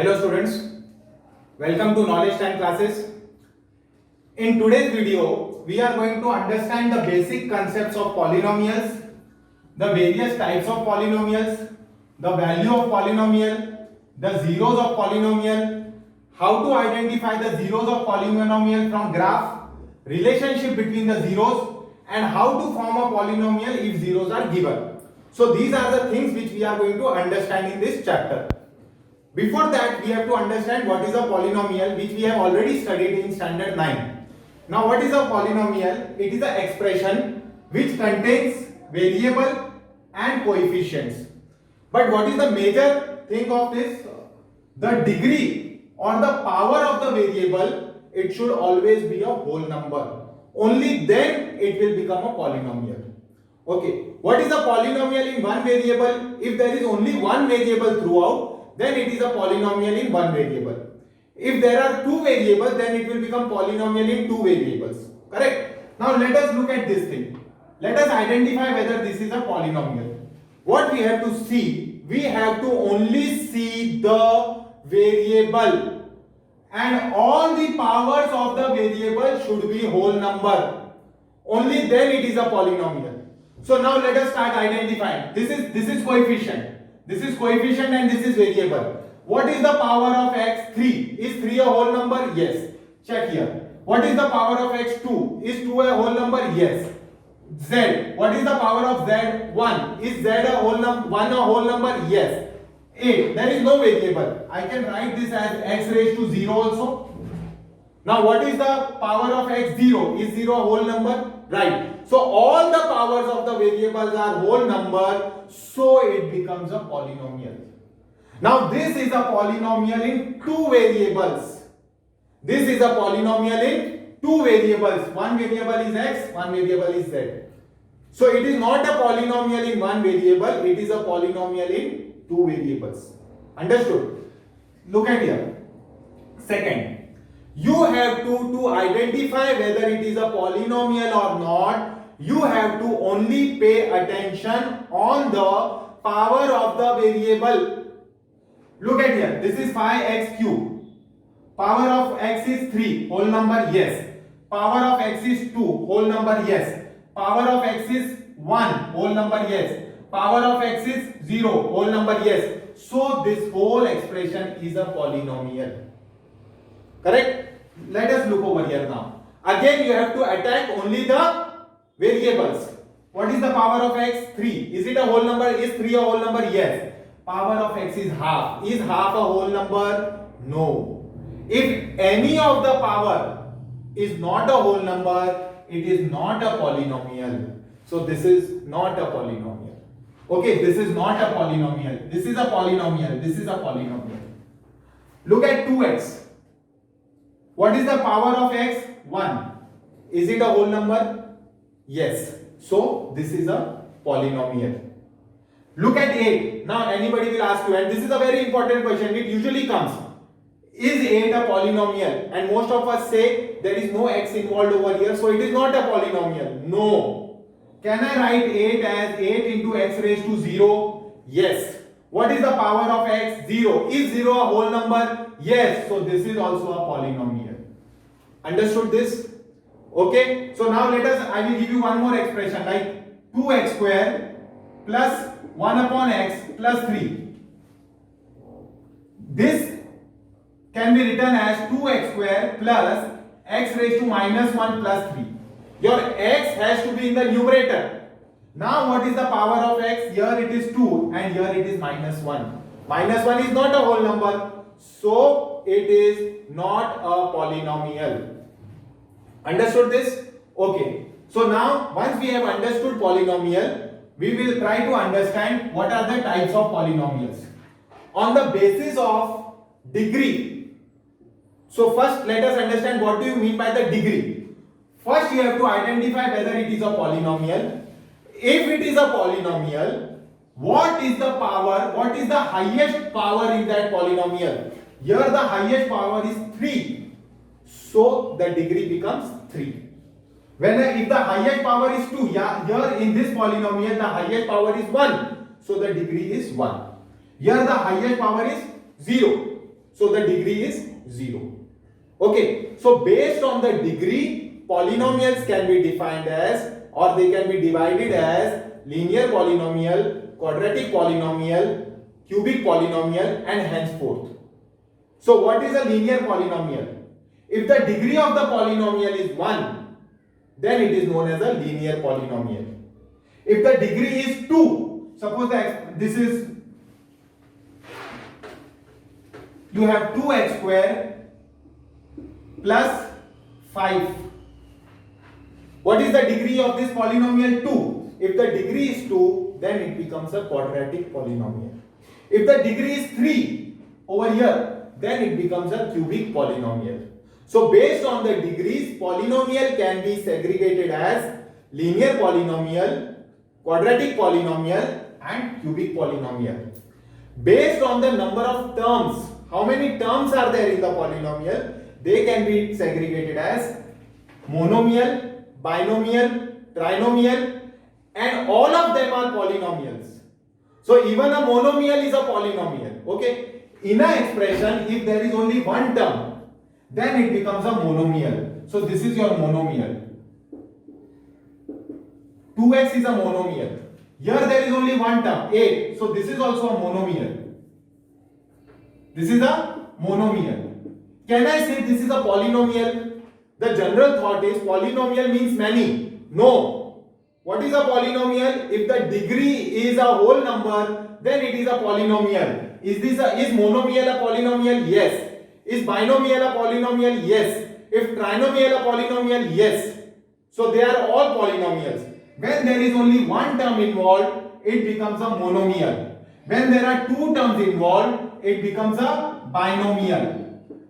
Hello students, welcome to Knowledge Time classes. In today's video, we are going to understand the basic concepts of polynomials, the various types of polynomials, the value of polynomial, the zeros of polynomial, how to identify the zeros of polynomial from graph, relationship between the zeros, and how to form a polynomial if zeros are given. So these are the things which we are going to understand in this chapter. Before that, we have to understand what is a polynomial, which we have already studied in standard 9. Now, what is a polynomial? It is an expression which contains variable and coefficients. But what is the major thing of this? The degree or the power of the variable, it should always be a whole number. Only then it will become a polynomial. Okay, what is a polynomial in one variable? If there is only one variable throughout, then it is a polynomial in one variable. If there are two variables, then it will become polynomial in two variables. Correct? Now let us look at this thing. Let us identify whether this is a polynomial. What we have to see, we have to only see the variable, and all the powers of the variable should be whole number. Only then it is a polynomial. So now let us start identifying. This is coefficient. This is coefficient and this is variable. What is the power of x? 3. Is 3 a whole number? Yes. Check here. What is the power of x? 2. Is 2 a whole number? Yes. Z. What is the power of z? 1. Is z a whole number? 1 a whole number? Yes. 8. There is no variable. I can write this as x raised to 0 also. Now what is the power of x? 0. Is 0 a whole number? Right. So all the powers of the variables are whole number, so it becomes a polynomial. Now this is a polynomial in two variables. This is a polynomial in two variables. One variable is x, one variable is z. So it is not a polynomial in one variable, it is a polynomial in two variables. Understood? Look at here. Second, you have to identify whether it is a polynomial or not. You have to only pay attention on the power of the variable. Look at here. This is 5x cube. Power of x is 3. Whole number? Yes. Power of x is 2. Whole number? Yes. Power of x is 1. Whole number? Yes. Power of x is 0. Whole number? Yes. So this whole expression is a polynomial. Correct? Let us look over here now. Again, you have to attack only the variables. What is the power of x? 3. Is it a whole number? Is 3 a whole number? Yes. Power of x is half. Is half a whole number? No. If any of the power is not a whole number, it is not a polynomial. So this is not a polynomial. Okay, this is not a polynomial. This is a polynomial. This is a polynomial. Look at 2x. What is the power of x? 1. Is it a whole number? Yes. So this is a polynomial. Look at 8. Now anybody will ask you, and this is a very important question, it usually comes. Is 8 a polynomial? And most of us say there is no x involved over here, so it is not a polynomial. No. Can I write 8 as 8 into x raised to 0? Yes. What is the power of x? 0. Is 0 a whole number? Yes. So this is also a polynomial. Understood this? Okay. So now I will give you one more expression like 2x square plus 1 upon x plus 3. This can be written as 2x square plus x raised to minus 1 plus 3. Your x has to be in the numerator. Now what is the power of x? Here it is 2 and here it is minus 1. Minus 1 is not a whole number. So it is not a polynomial. Understood this? Okay. So now once we have understood polynomial, we will try to understand what are the types of polynomials. On the basis of degree. So first let us understand what do you mean by the degree. First you have to identify whether it is a polynomial. If it is a polynomial, what is the power? What is the highest power in that polynomial? Here the highest power is 3. So the degree becomes 3. If the highest power is 2, here in this polynomial the highest power is 1. So the degree is 1. Here the highest power is 0. So the degree is 0. Okay, so based on the degree, polynomials can be defined as, or they can be divided as linear polynomial, quadratic polynomial, cubic polynomial, and henceforth. So what is a linear polynomial? If the degree of the polynomial is 1, then it is known as a linear polynomial. If the degree is 2, suppose that this is, you have 2x square plus 5. What is the degree of this polynomial? 2. If the degree is 2, then it becomes a quadratic polynomial. If the degree is 3 over here, then it becomes a cubic polynomial. So based on the degrees, polynomial can be segregated as linear polynomial, quadratic polynomial, and cubic polynomial. Based on the number of terms, how many terms are there in the polynomial, they can be segregated as monomial, binomial, trinomial, and all of them are polynomials. So even a monomial is a polynomial. Okay, in an expression, if there is only one term, then it becomes a monomial. So this is your monomial. 2x is a monomial. Here there is only one term, 8. So this is also a monomial. This is a monomial. Can I say this is a polynomial? The general thought is polynomial means many. No. What is a polynomial? If the degree is a whole number, then it is a polynomial. Is monomial a polynomial? Yes. Is binomial a polynomial? Yes. If trinomial a polynomial? Yes. So they are all polynomials. When there is only one term involved, it becomes a monomial. When there are two terms involved, it becomes a binomial.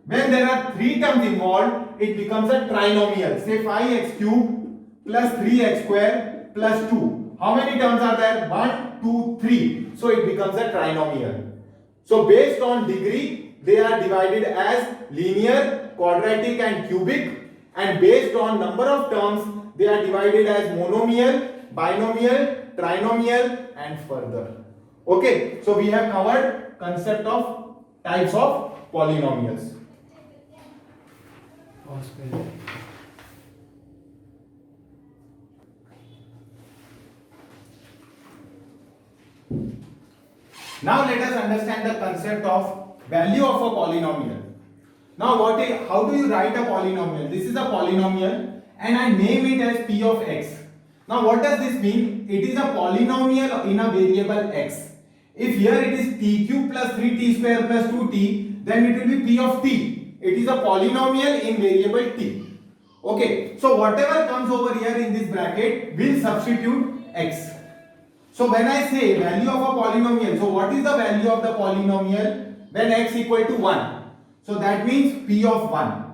When there are three terms involved, it becomes a trinomial. Say 5x cube plus 3x square plus 2. How many terms are there? 1, 2, 3. So it becomes a trinomial. So based on degree, they are divided as linear, quadratic, and cubic. And based on number of terms, they are divided as monomial, binomial, trinomial, and further. Okay, so we have covered concept of types of polynomials. Now let us understand the concept of value of a polynomial. Now how do you write a polynomial? This is a polynomial and I name it as p of x. Now what does this mean? It is a polynomial in a variable x. If here it is t cube plus 3t square plus 2t, then it will be p of t. It is a polynomial in variable t. Okay, so whatever comes over here in this bracket will substitute x. So when I say value of a polynomial, so what is the value of the polynomial when x equal to 1? So that means p of 1.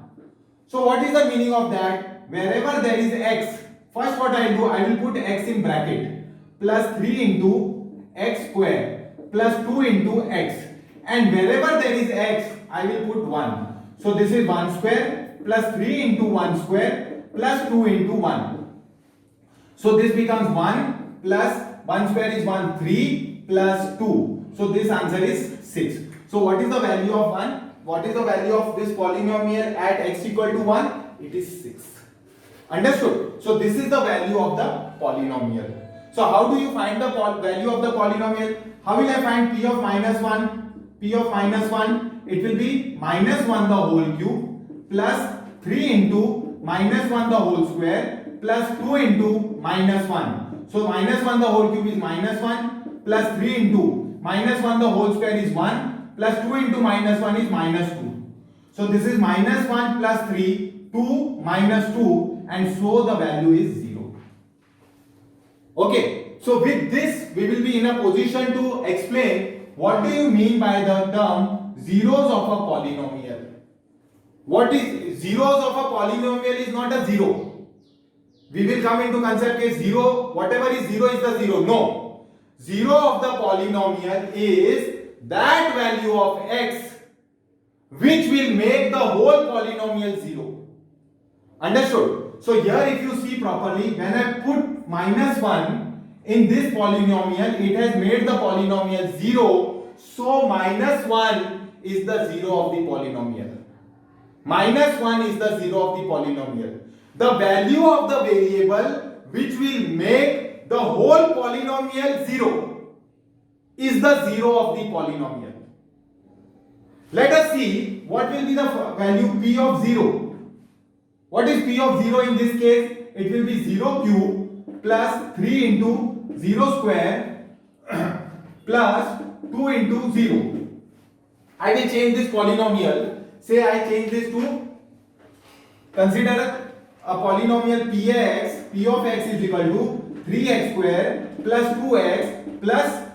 So what is the meaning of that? Wherever there is x, first what I will do, I will put x in bracket plus 3 into x square plus 2 into x, and wherever there is x, I will put 1. So this is 1 square plus 3 into 1 square plus 2 into 1. So this becomes 1 plus 1 square is 1, 3 plus 2. So this answer is 6. So what is the value of 1? What is the value of this polynomial at x equal to 1? It is 6. Understood? So this is the value of the polynomial. So how do you find the value of the polynomial? How will I find p of minus 1? P of minus 1, it will be minus 1 the whole cube plus 3 into minus 1 the whole square plus 2 into minus 1. So minus 1 the whole cube is minus 1 plus 3 into minus 1 the whole square is 1 plus 2 into minus 1 is minus 2. So this is minus 1 plus 3, 2 minus 2, and so the value is 0. Okay, so with this we will be in a position to explain what do you mean by the term zeros of a polynomial. What is zeros of a polynomial is not a zero. We will come into concept case 0, whatever is 0 is the 0. No. 0 of the polynomial is that value of x which will make the whole polynomial 0. Understood? So here if you see properly, when I put minus 1 in this polynomial, it has made the polynomial 0. So minus 1 is the zero of the polynomial. Minus 1 is the zero of the polynomial. The value of the variable which will make the whole polynomial zero is the zero of the polynomial. Let us see what will be the value p of 0. What is p of 0 in this case? It will be 0 cube plus 3 into 0 square plus 2 into 0. I will change this polynomial. Say I change this to, consider a polynomial px. P of x is equal to 3x square plus 2x plus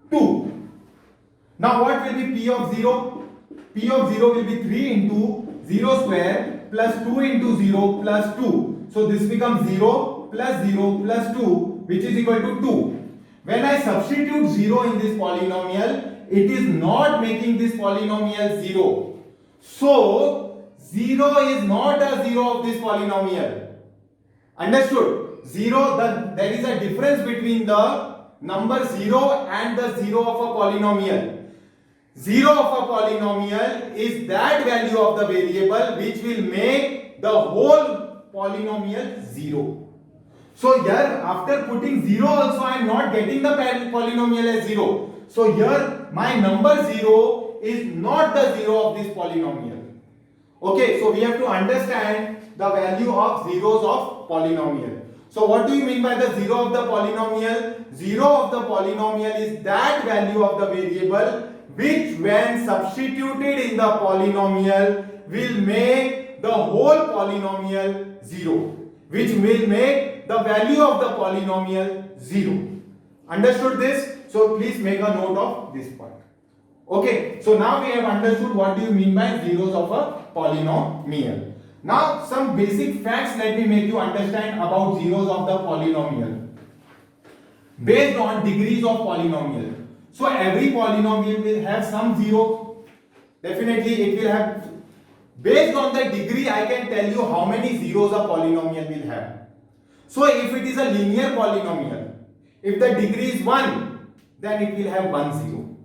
2. Now what will be p of 0? P of 0 will be 3 into 0 square plus 2 into 0 plus 2. So this becomes 0 plus 0 plus 2, which is equal to 2. When I substitute 0 in this polynomial, it is not making this polynomial 0. So 0 is not a 0 of this polynomial. Understood? 0, there is a difference between the number 0 and the 0 of a polynomial. 0 of a polynomial is that value of the variable which will make the whole polynomial 0. So here after putting 0 also I am not getting the polynomial as 0. So here my number 0 is not the 0 of this polynomial. Okay, so we have to understand the value of zeros of polynomial. So what do you mean by the 0 of the polynomial? 0 of the polynomial is that value of the variable which when substituted in the polynomial will make the whole polynomial 0, which will make the value of the polynomial 0. Understood this? So please make a note of this point. Okay, so now we have understood what do you mean by zeros of a polynomial. Now some basic facts let me make you understand about zeros of the polynomial based on degrees of polynomial. So every polynomial will have some zero. Definitely it will have. Based on the degree I can tell you how many zeros a polynomial will have. So if it is a linear polynomial, if the degree is 1, then it will have 1 0.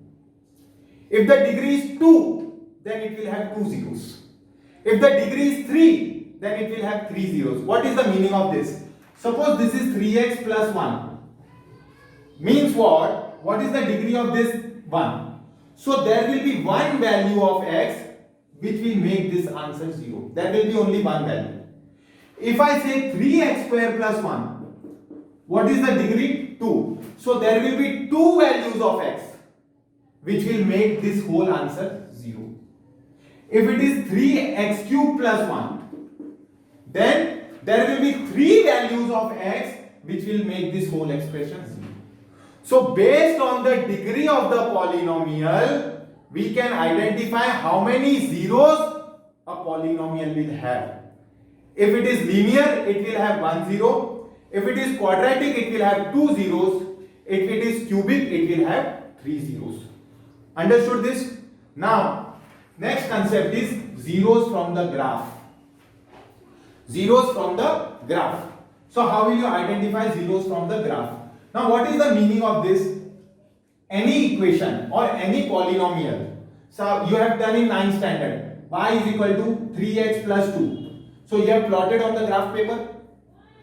If the degree is 2, then it will have 2 zeros. If the degree is 3, then it will have 3 zeros. What is the meaning of this? Suppose this is 3x plus 1. Means what? What is the degree of this? 1. So there will be one value of x which will make this answer 0. There will be only one value. If I say 3x square plus 1, what is the degree? 2. So there will be two values of x which will make this whole answer 0. If it is 3x cube plus 1, then there will be three values of x which will make this whole expression 0. So based on the degree of the polynomial, we can identify how many zeros a polynomial will have. If it is linear, it will have 1 0. If it is quadratic, it will have 2 zeros. If it is cubic, it will have 3 zeros. Understood this? Now, next concept is zeros from the graph. Zeros from the graph. So how will you identify zeros from the graph? Now what is the meaning of this? Any equation or any polynomial. So you have done in 9th standard. Y is equal to 3x plus 2. So you have plotted on the graph paper.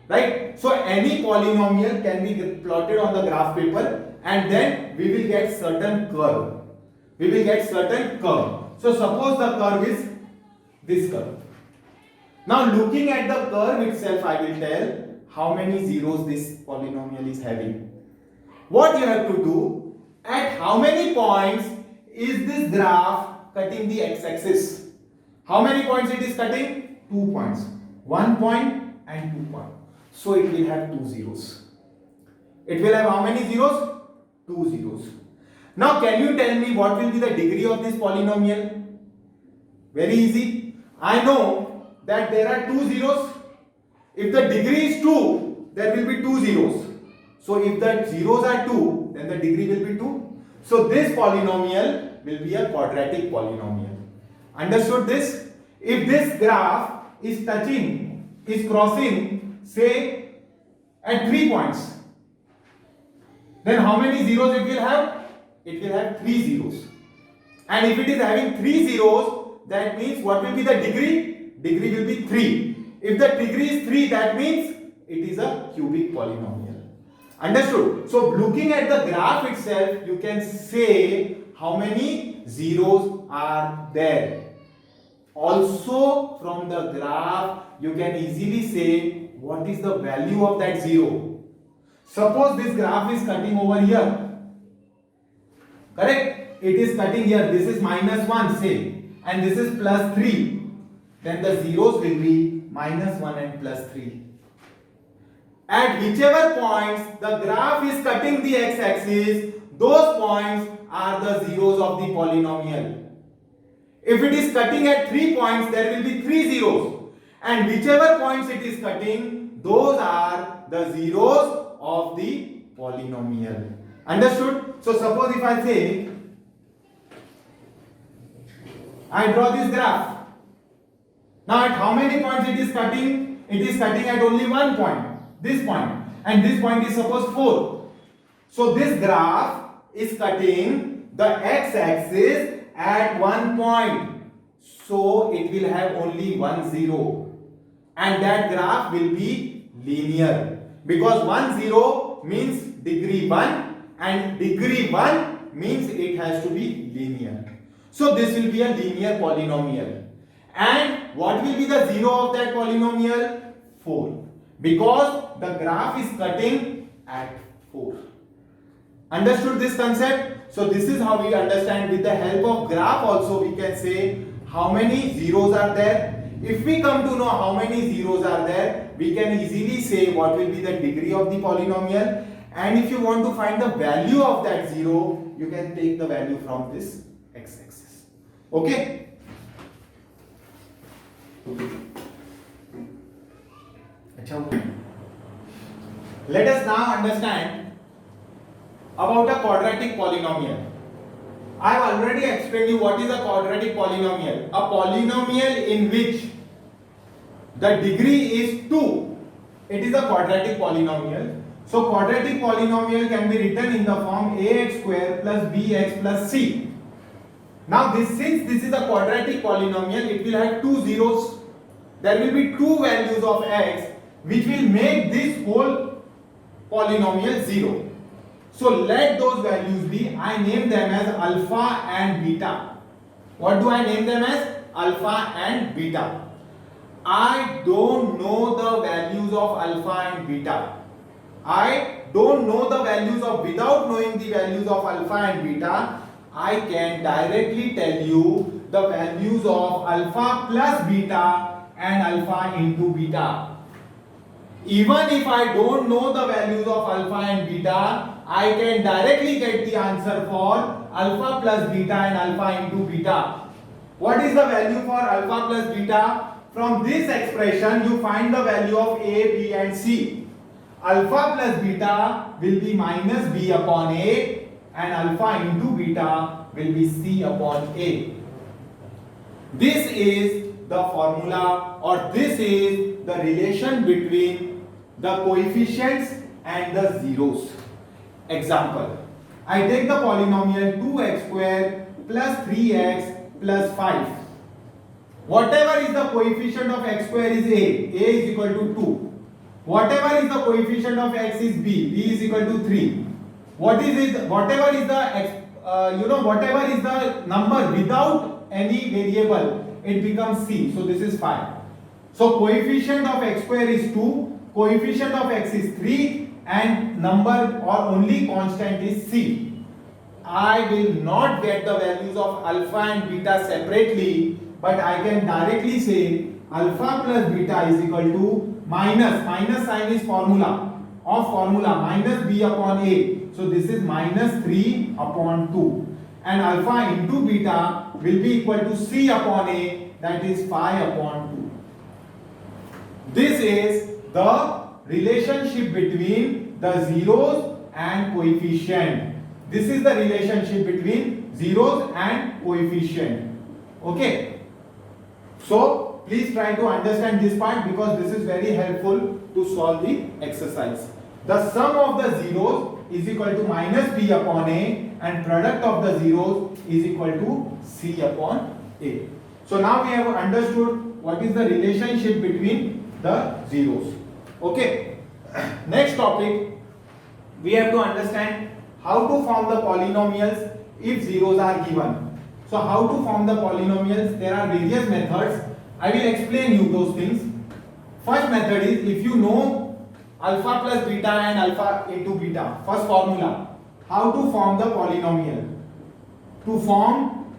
Right? So any polynomial can be plotted on the graph paper and then we will get certain curve. We will get certain curve. So suppose the curve is this curve. Now looking at the curve itself, I will tell how many zeros this polynomial is having. What you have to do, at how many points is this graph cutting the x-axis? How many points it is cutting? 2 points. 1 point and 2 points. So it will have 2 zeros. It will have how many zeros? 2 zeros. Now can you tell me what will be the degree of this polynomial? Very easy. I know that there are 2 zeros. If the degree is 2, there will be 2 zeros. So if the zeros are 2, then the degree will be 2. So this polynomial will be a quadratic polynomial. Understood this? If this graph is crossing, say, at 3 points, then how many zeros it will have? It will have 3 zeros. And if it is having 3 zeros, that means what will be the degree? Degree will be 3. If the degree is 3, that means it is a cubic polynomial. Understood? So looking at the graph itself, you can say how many zeros are there. Also from the graph, you can easily say what is the value of that zero. Suppose this graph is cutting over here. Correct? It is cutting here. This is -1, say, and this is +3. Then the zeros will be -1 and +3. At whichever points the graph is cutting the x-axis, those points are the zeros of the polynomial. If it is cutting at 3 points, there will be 3 zeros. And whichever points it is cutting, those are the zeros of the polynomial. Understood? So suppose if I say, I draw this graph. Now at how many points it is cutting? It is cutting at only one point. This point. And this point is suppose 4. So this graph is cutting the x-axis at one point. So it will have only one zero. And that graph will be linear. Because 1 0 means degree 1 and degree 1 means it has to be linear. So this will be a linear polynomial. And what will be the zero of that polynomial? 4. Because the graph is cutting at 4. Understood this concept? So this is how we understand. With the help of graph also we can say how many zeros are there. If we come to know how many zeros are there, we can easily say what will be the degree of the polynomial. And if you want to find the value of that zero, you can take the value from this x-axis. Okay? Let us now understand about a quadratic polynomial. I have already explained you what is a quadratic polynomial. A polynomial in which the degree is 2. It is a quadratic polynomial. So quadratic polynomial can be written in the form ax square plus bx plus c. Now since this is a quadratic polynomial, it will have two zeros. There will be two values of x which will make this whole polynomial 0. So let those values be, I name them as alpha and beta. What do I name them as? Alpha and beta. I don't know the values of alpha and beta. I don't know the values of, without knowing the values of alpha and beta, I can directly tell you the values of alpha plus beta and alpha into beta. Even if I don't know the values of alpha and beta, I can directly get the answer for alpha plus beta and alpha into beta. What is the value for alpha plus beta? From this expression, you find the value of a, b and c. Alpha plus beta will be minus b upon a and alpha into beta will be c upon a. This is the formula, or this is the relation between the coefficients and the zeros. Example, I take the polynomial 2x square plus 3x plus 5. Whatever is the coefficient of x square is a is equal to 2. Whatever is the coefficient of x is b is equal to 3. Whatever is the whatever is the number without any variable, it becomes c. So this is 5. So coefficient of x square is 2, coefficient of x is 3, and number or only constant is c. I will not get the values of alpha and beta separately, but I can directly say alpha plus beta is equal to minus sign is formula minus b upon a. So this is minus 3 upon 2, and alpha into beta will be equal to c upon a, that is 5 upon 2. This is the relationship between the zeros and coefficient. This is the relationship between zeros and coefficient. Okay. So please try to understand this part because this is very helpful to solve the exercise. The sum of the zeros is equal to minus b upon a, and product of the zeros is equal to c upon a. So now we have understood what is the relationship between the zeros. Okay. Next topic, we have to understand how to form the polynomials if zeros are given. So how to form the polynomials? There are various methods. I will explain you those things. First method is, if you know alpha plus beta and alpha into beta, first formula, how to form the polynomial. To form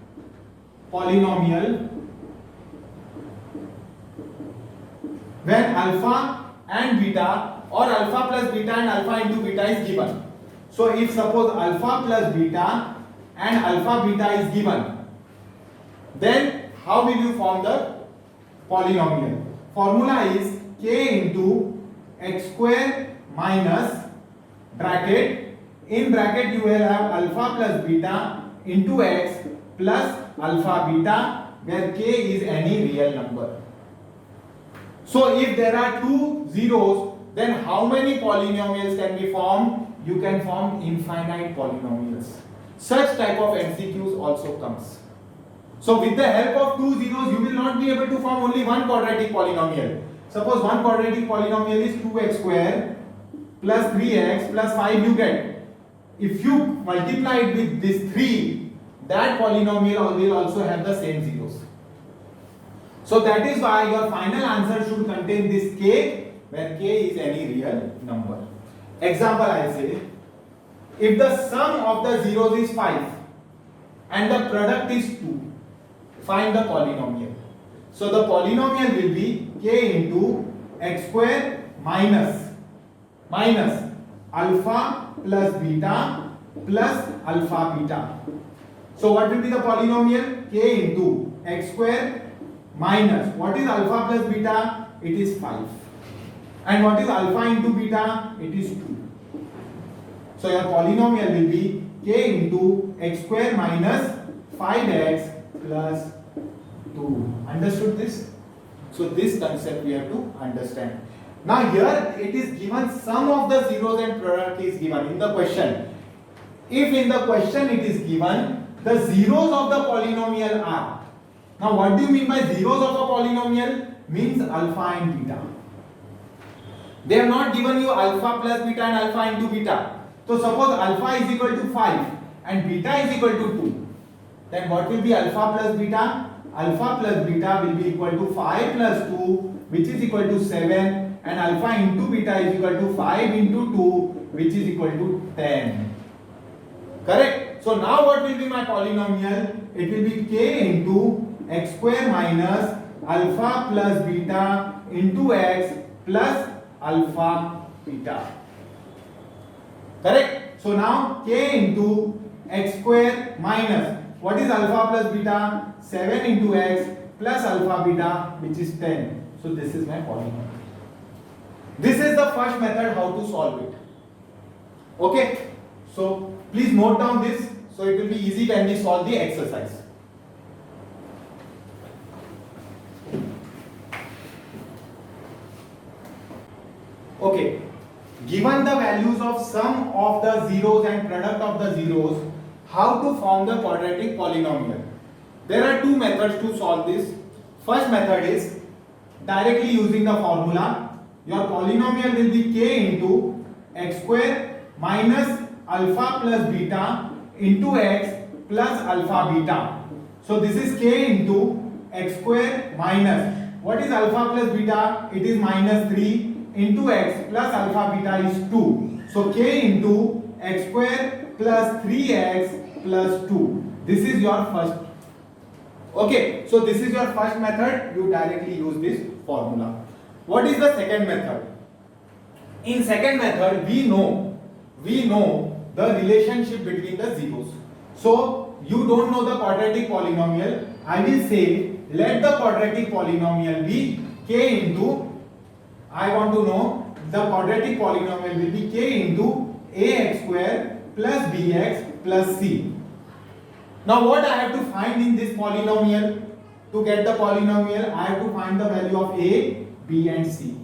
polynomial, when alpha and beta or alpha plus beta and alpha into beta is given. So if suppose alpha plus beta and alpha beta is given, then how will you form the polynomial? Formula is k into x square minus bracket, in bracket you will have alpha plus beta into x plus alpha beta, where k is any real number. So if there are two zeros, then how many polynomials can be formed? You can form infinite polynomials. Such type of MCQs also comes. So with the help of two zeros, you will not be able to form only one quadratic polynomial. Suppose one quadratic polynomial is 2x square plus 3x plus 5 you get. If you multiply it with this 3, that polynomial will also have the same zeros. So that is why your final answer should contain this k, where k is any real number. Example I say, if the sum of the zeros is 5 and the product is 2, find the polynomial. So the polynomial will be k into x square minus alpha plus beta plus alpha beta. So what will be the polynomial? K into x square minus, what is alpha plus beta? It is 5. And what is alpha into beta? It is 2. So your polynomial will be k into x square minus 5x plus 2. Understood this? So this concept we have to understand. Now here it is given sum of the zeros and product is given in the question. If in the question it is given the zeros of the polynomial are. Now what do you mean by zeros of a polynomial? Means alpha and beta. They have not given you alpha plus beta and alpha into beta. So suppose alpha is equal to 5 and beta is equal to 2. Then what will be alpha plus beta? Alpha plus beta will be equal to 5 plus 2, which is equal to 7, and alpha into beta is equal to 5 into 2, which is equal to 10. Correct? So now what will be my polynomial? It will be k into x square minus alpha plus beta into x plus alpha beta. Correct? So now k into x square minus, what is alpha plus beta? 7 into x plus alpha beta, which is 10. So this is my polynomial. This is the first method how to solve it. Okay? So please note down this, so it will be easy when we solve the exercise. Okay, given the values of sum of the zeros and product of the zeros, how to form the quadratic polynomial? There are two methods to solve this. First method is directly using the formula. Your polynomial will be k into x square minus alpha plus beta into x plus alpha beta. So this is k into x square minus, what is alpha plus beta? It is minus 3 into x plus alpha beta is 2. So k into x square plus 3x plus 2. This is your first. Okay, so this is your first method. You directly use this formula. What is the second method? In second method, we know the relationship between the zeros. So you don't know the quadratic polynomial. I will say let the quadratic polynomial be k into, I want to know the quadratic polynomial will be k into ax square plus bx plus c. Now what I have to find in this polynomial? To get the polynomial, I have to find the value of a, b and c.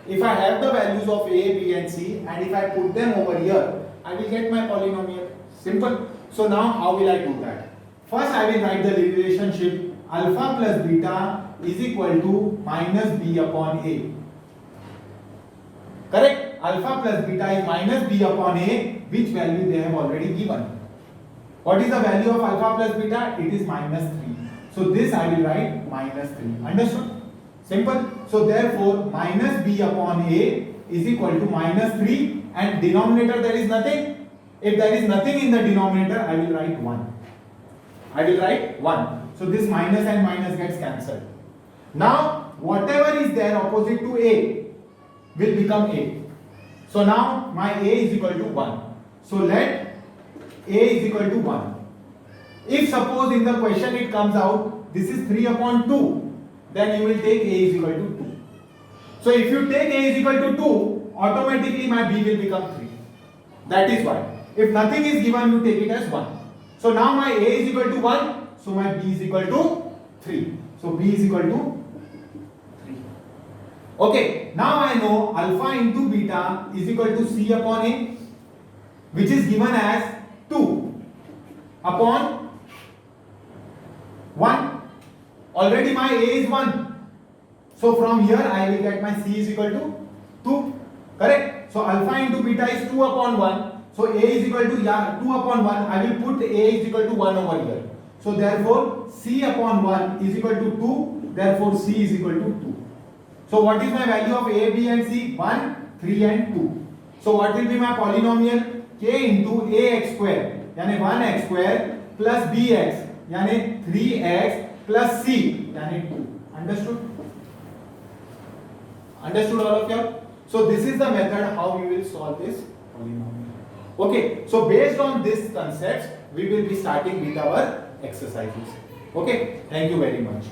If I have the values of a, b and c, and if I put them over here, I will get my polynomial. Simple. So now how will I do that? First I will write the relationship alpha plus beta is equal to minus b upon a. Correct? Alpha plus beta is minus b upon a, which value they have already given. What is the value of alpha plus beta? It is minus 3. So this I will write minus 3. Understood? Simple. So therefore minus b upon a is equal to minus 3, and denominator there is nothing. If there is nothing in the denominator, I will write 1. I will write 1. So this minus and minus gets cancelled. Now whatever is there opposite to a will become a. So now my a is equal to 1. So let a is equal to 1. If suppose in the question it comes out this is 3 upon 2, then you will take a is equal to 2. So if you take a is equal to 2, automatically my b will become 3. That is why. If nothing is given, you take it as 1. So now my a is equal to 1, so my b is equal to 3. So b is equal to 3. Okay, now I know alpha into beta is equal to c upon a, which is given as 2 upon 1. Already my a is 1. So from here I will get my c is equal to 2. Correct? So alpha into beta is 2 upon 1. So a is equal to 2 upon 1. I will put a is equal to 1 over here. So therefore c upon 1 is equal to 2. Therefore c is equal to 2. So what is my value of a, b and c? 1, 3 and 2. So what will be my polynomial? K into ax square यानी 1x square plus bx यानी 3x plus c यानी 2. Understood? Understood all of you? So this is the method how we will solve this polynomial. Okay, so based on this concepts we will be starting with our exercises. Okay, thank you very much.